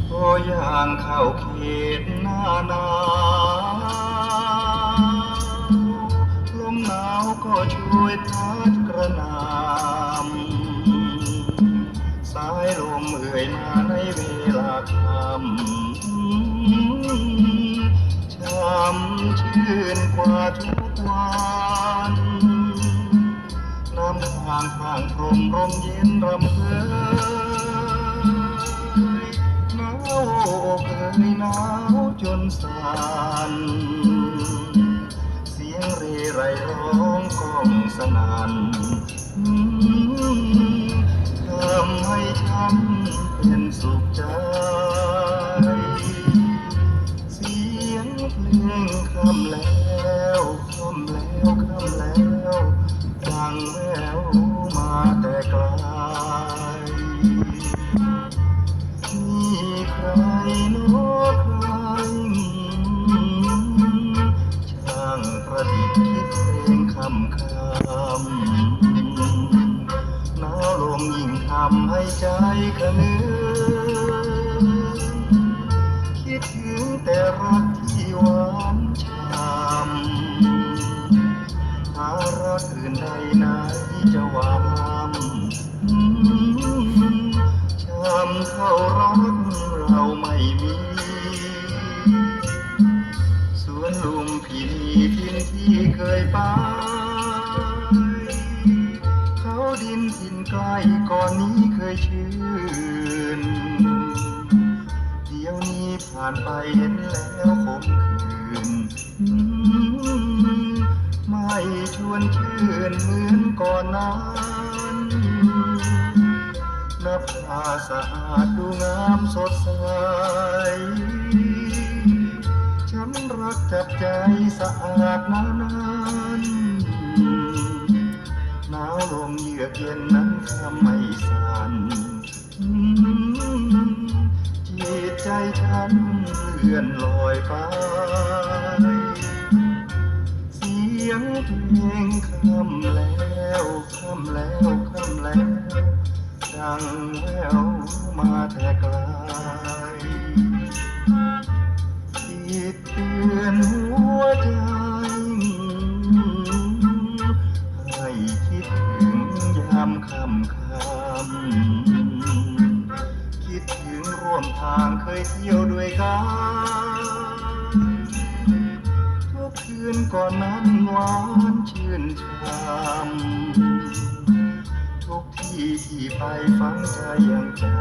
พอย่างเข้าเขตหน้าหนาวลมหนาวก็ช่วยพัดกระหน่ำสายลมเอ่ยมาในเวลาค่ำช่ำชื่นกว่าทุกวันน้ำค้างข้างพรมร่มเย็นรำเพยหนาวอกเอ่ยหนาวจนสั่นเสียงเรไรร้องก้องสนั่นทำให้ฉันเป็นสุขใจเสียงเพลงคำแล้วคำแล้วคำแล้วดังแว่วมาแต่ไกลมีใครโน้ใครช่างประดิษฐ์คิดเพลงคำหนาวลมยิ่งทำให้ใจคะเนื้อคิดถึงแต่รักที่หวานช่ำหารักอื่นใดไหนจะหวานล้ำช้ำเท่ารักเราไม่มีสวนลุมพินีทินที่เคยไปเขาดินถิ่นไกลก่อนนี้เคยชื่นเดี๋ยวนี้ผ่านไปเห็นแล้วขมขื่นไม่ชวนชื่นเหมือนก่อนนั้นนับผาสะอาดดูงามสดใสฉันรักจับใจสะอาดนานหนาวลมเยือกเย็นนั้นทำให้สั่นจิตใจฉันเลื่อนลอยไปเสียงเพลงคำแล้วคำแล้วคำแล้วดังแว่วมาแต่ไกลคิดเตือนหัวใจให้คิดถึงยามค่ำคิดถึงร่วมทางเคยเที่ยวด้วยกันทุกคืนก่อนนั้นหวานชื่นช่ำทุกที่ที่ไปฝังใจยังจำ